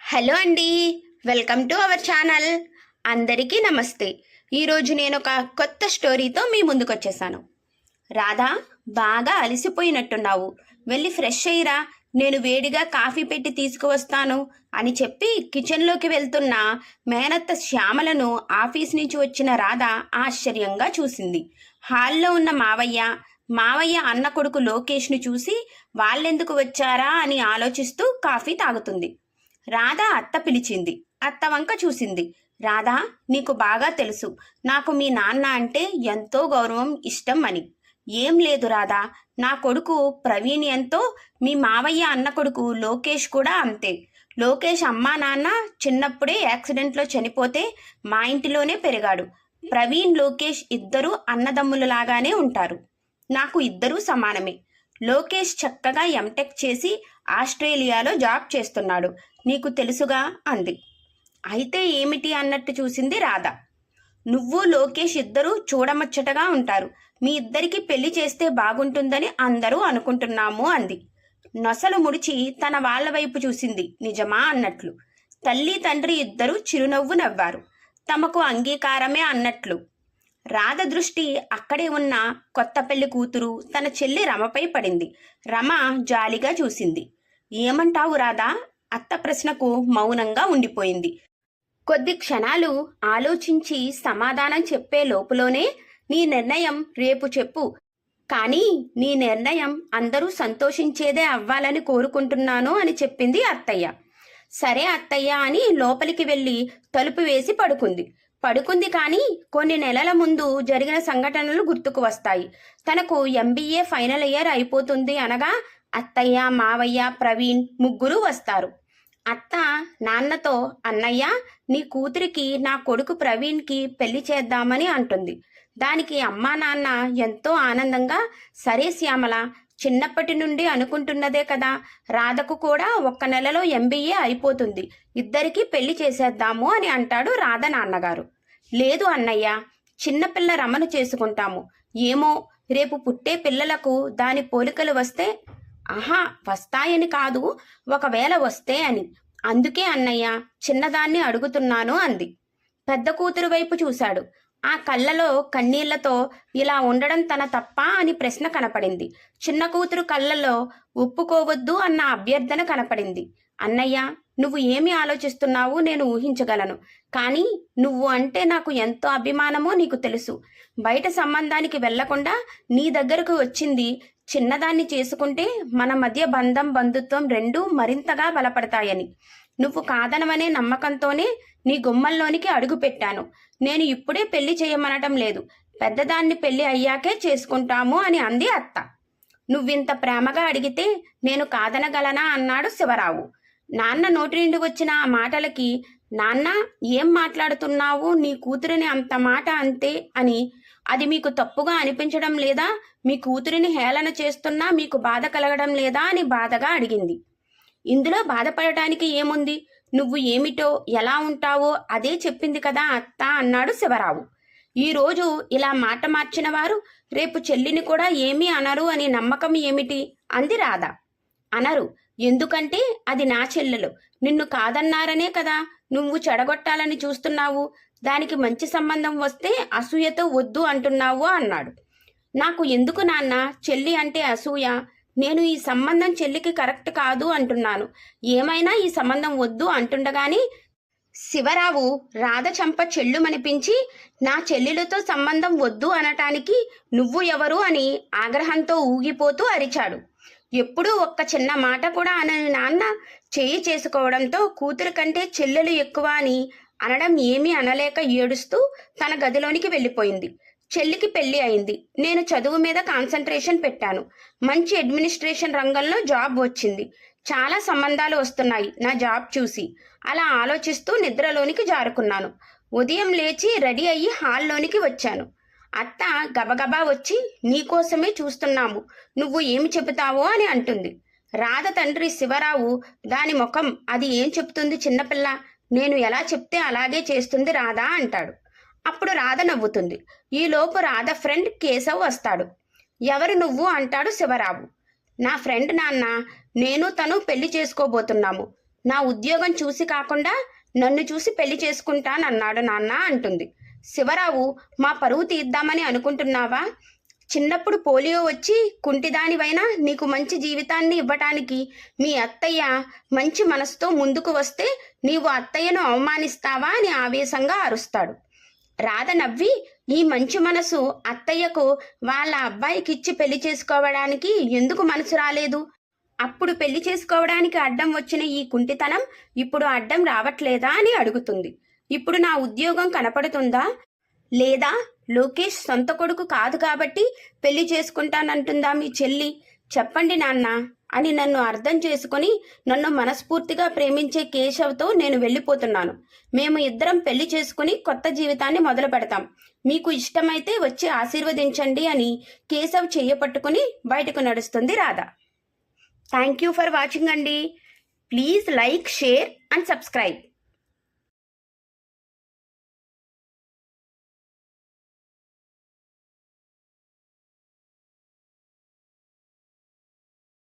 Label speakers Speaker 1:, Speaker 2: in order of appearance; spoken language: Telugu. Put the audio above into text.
Speaker 1: హలో అండి, వెల్కమ్ టు అవర్ ఛానల్. అందరికీ నమస్తే. ఈరోజు నేను ఒక కొత్త స్టోరీతో మీ ముందుకు వచ్చేసాను. రాధా, బాగా అలసిపోయినట్టున్నావు, వెళ్ళి ఫ్రెష్ అయ్యిరా, నేను వేడిగా కాఫీ పెట్టి తీసుకువస్తాను అని చెప్పి కిచెన్లోకి వెళ్తున్న మేనత్త శ్యామలను ఆఫీస్ నుంచి వచ్చిన రాధ ఆశ్చర్యంగా చూసింది. హాల్లో ఉన్న మావయ్య అన్న కొడుకు లోకేష్ను చూసి వాళ్ళెందుకు వచ్చారా అని ఆలోచిస్తూ కాఫీ తాగుతుంది. రాధ అత్త పిలిచింది. అత్త వంక చూసింది. రాధా, నీకు బాగా తెలుసు నాకు మీ నాన్న అంటే ఎంతో గౌరవం, ఇష్టం అని. ఏం లేదు రాధా, నా కొడుకు ప్రవీణ్ ఎంతో, మీ మావయ్య అన్న కొడుకు లోకేష్ కూడా అంతే. లోకేష్ అమ్మా నాన్న చిన్నప్పుడే యాక్సిడెంట్లో చనిపోతే మా ఇంటిలోనే పెరిగాడు. ప్రవీణ్, లోకేష్ ఇద్దరూ అన్నదమ్ములలాగానే ఉంటారు. నాకు ఇద్దరూ సమానమే. లోకేష్ చక్కగా ఎంటెక్ చేసి ఆస్ట్రేలియాలో జాబ్ చేస్తున్నాడు, నీకు తెలుసుగా అంది. అయితే ఏమిటి అన్నట్టు చూసింది రాధ. నువ్వు లోకేష్ ఇద్దరూ చూడముచ్చటగా ఉంటారు, మీ ఇద్దరికి పెళ్లి చేస్తే బాగుంటుందని అందరూ అనుకుంటున్నాము అంది. నొసలు ముడిచి తన వాళ్ళ వైపు చూసింది, నిజమా అన్నట్లు. తల్లి తండ్రి ఇద్దరూ చిరునవ్వు నవ్వారు, తమకు అంగీకారమే అన్నట్లు. రాధ దృష్టి అక్కడే ఉన్న కొత్త పెళ్లి కూతురు తన చెల్లి రమపై పడింది. రమ జాలిగా చూసింది. ఏమంటావు రాధా? అత్త ప్రశ్నకు మౌనంగా ఉండిపోయింది. కొద్ది క్షణాలు ఆలోచించి సమాధానం చెప్పే లోపులోనే, నీ నిర్ణయం రేపు చెప్పు, కానీ నీ నిర్ణయం అందరూ సంతోషించేదే అవ్వాలని కోరుకుంటున్నాను అని చెప్పింది అత్తయ్య. సరే అత్తయ్య అని లోపలికి వెళ్ళి తలుపు వేసి పడుకుంది కానీ కొన్ని నెలల ముందు జరిగిన సంఘటనలు గుర్తుకు వస్తాయి. తనకు MBA ఫైనల్ ఇయర్ అయిపోతుంది అనగా అత్తయ్య, మావయ్య, ప్రవీణ్ ముగ్గురు వస్తారు. అత్త నాన్నతో, అన్నయ్య, నీ కూతురికి నా కొడుకు ప్రవీణ్కి పెళ్లి చేద్దామని అంటుంది. దానికి అమ్మా నాన్న ఎంతో ఆనందంగా, సరే శ్యామల, చిన్నప్పటి నుండి అనుకుంటున్నదే కదా, రాధకు కూడా 1 నెలలో MBA అయిపోతుంది, ఇద్దరికి పెళ్లి చేసేద్దాము అని అంటాడు రాధ నాన్నగారు. లేదు అన్నయ్య, చిన్నపిల్ల రమను చేసుకుంటాము. ఏమో, రేపు పుట్టే పిల్లలకు దాని పోలికలు వస్తే, ఆహా వస్తాయని కాదు, ఒకవేళ వస్తే అని. అందుకే అన్నయ్య చిన్నదాన్ని అడుగుతున్నాను అంది. పెద్ద కూతురు వైపు చూశాడు. ఆ కళ్ళలో కన్నీళ్లతో ఇలా ఉండడం తన తప్ప అని ప్రశ్న కనపడింది. చిన్న కూతురు కళ్ళలో ఒప్పుకోవద్దు అన్న అభ్యర్థన కనపడింది. అన్నయ్య, నువ్వు ఏమి ఆలోచిస్తున్నావు నేను ఊహించగలను, కానీ నువ్వు అంటే నాకు ఎంతో అభిమానమో నీకు తెలుసు. బయట సంబంధానికి వెళ్లకుండా నీ దగ్గరకు వచ్చింది. చిన్నదాన్ని చేసుకుంటే మన మధ్య బంధం, బంధుత్వం రెండూ మరింతగా బలపడతాయని. నువ్వు కాదనవనే నమ్మకంతోనే నీ గుమ్మంలోనికి అడుగు పెట్టాను. నేను ఇప్పుడే పెళ్లి చేయమనటం లేదు, పెద్దదాన్ని పెళ్లి అయ్యాకే చేసుకుంటాము అని అంది అత్త. నువ్వింత ప్రేమగా అడిగితే నేను కాదనగలనా అన్నాడు శివరావు. నాన్న నోటి నుండి వచ్చిన ఆ మాటలకి, నాన్న ఏం మాట్లాడుతున్నావు, నీ కూతురిని అంత మాట అంతే అని, అది మీకు తప్పుగా అనిపించడం లేదా, మీ కూతురిని హేళన చేస్తున్నా మీకు బాధ కలగడం లేదా అని బాధగా అడిగింది. ఇందులో బాధపడటానికి ఏముంది, నువ్వు ఏమిటో ఎలా ఉంటావో అదే చెప్పింది కదా అత్త అన్నాడు శివరావు. ఈరోజు ఇలా మాట మార్చిన వారు రేపు చెల్లిని కూడా ఏమీ అనరు అనే నమ్మకం ఏమిటి అంది రాధ. అనరు, ఎందుకంటే అది నా చెల్లెలు, నిన్ను కాదన్నారనే కదా నువ్వు చెడగొట్టాలని చూస్తున్నావు, దానికి మంచి సంబంధం వస్తే అసూయతో వద్దు అంటున్నావు అన్నాడు. నాకు ఎందుకు నాన్న చెల్లి అంటే అసూయ, నేను ఈ సంబంధం చెల్లికి కరెక్ట్ కాదు అంటున్నాను, ఏమైనా ఈ సంబంధం వద్దు అంటుండగాని శివరావు రాధ చంప చెల్లుమనిపించి, నా చెల్లెలతో సంబంధం వద్దు అనటానికి నువ్వు ఎవరు అని ఆగ్రహంతో ఊగిపోతూ అరిచాడు. ఎప్పుడూ ఒక్క చిన్న మాట కూడా అనని నాన్న చేయి చేసుకోవడంతో కూతురు కంటే చెల్లెలు ఎక్కువ అని అనడం ఏమీ అనలేక ఏడుస్తూ తన గదిలోనికి వెళ్ళిపోయింది. చెల్లికి పెళ్లి అయింది. నేను చదువు మీద కాన్సన్ట్రేషన్ పెట్టాను. మంచి అడ్మినిస్ట్రేషన్ రంగంలో జాబ్ వచ్చింది. చాలా సంబంధాలు వస్తున్నాయి నా జాబ్ చూసి. అలా ఆలోచిస్తూ నిద్రలోనికి జారుకున్నాను. ఉదయం లేచి రెడీ అయ్యి హాల్లోనికి వచ్చాను. అత్త గబగబా వచ్చి, నీకోసమే చూస్తున్నాము, నువ్వు ఏమి చెబుతావో అని అంటుంది. రాధ తండ్రి శివరావు, దాని ముఖం, అది ఏం చెప్తుంది చిన్నపిల్ల, నేను ఎలా చెప్తే అలాగే చేస్తుంది రాధా అంటాడు. అప్పుడు రాధ నవ్వుతుంది. ఈలోపు రాధ ఫ్రెండ్ కేశవ్ వస్తాడు. ఎవరు నువ్వు అంటాడు శివరావు. నా ఫ్రెండ్ నాన్న, నేను తను పెళ్లి చేసుకోబోతున్నాము. నా ఉద్యోగం చూసి కాకుండా నన్ను చూసి పెళ్లి చేసుకుంటానన్నాడు నాన్న అంటుంది. శివరావు, మా పరువు తీద్దామని అనుకుంటున్నావా? చిన్నప్పుడు పోలియో వచ్చి కుంటిదానివైనా నీకు మంచి జీవితాన్ని ఇవ్వటానికి మీ అత్తయ్య మంచి మనసుతో ముందుకు వస్తే నీవు అత్తయ్యను అవమానిస్తావా అని ఆవేశంగా అరుస్తాడు. రాధ నవ్వి, ఈ మంచి మనసు అత్తయ్యకు వాళ్ళ అబ్బాయికిచ్చి పెళ్లి చేసుకోవడానికి ఎందుకు మనసు రాలేదు? అప్పుడు పెళ్లి చేసుకోవడానికి అడ్డం వచ్చిన ఈ కుంటితనం ఇప్పుడు అడ్డం రావట్లేదా అని అడుగుతుంది. ఇప్పుడు నా ఉద్యోగం కనపడుతుందా? లేదా లోకేష్ సొంత కొడుకు కాదు కాబట్టి పెళ్లి చేసుకుంటానంటుందా మీ చెల్లి? చెప్పండి నాన్న అని నన్ను అర్థం చేసుకుని నన్ను మనస్ఫూర్తిగా ప్రేమించే కేశవ్తో నేను వెళ్ళిపోతున్నాను. మేము ఇద్దరం పెళ్లి చేసుకుని కొత్త జీవితాన్ని మొదలు పెడతాం. మీకు ఇష్టమైతే వచ్చి ఆశీర్వదించండి అని కేశవ్ చెయ్యపట్టుకుని బయటకు నడుస్తుంది Radha. Thank you for watching అండి. Please like, share and subscribe.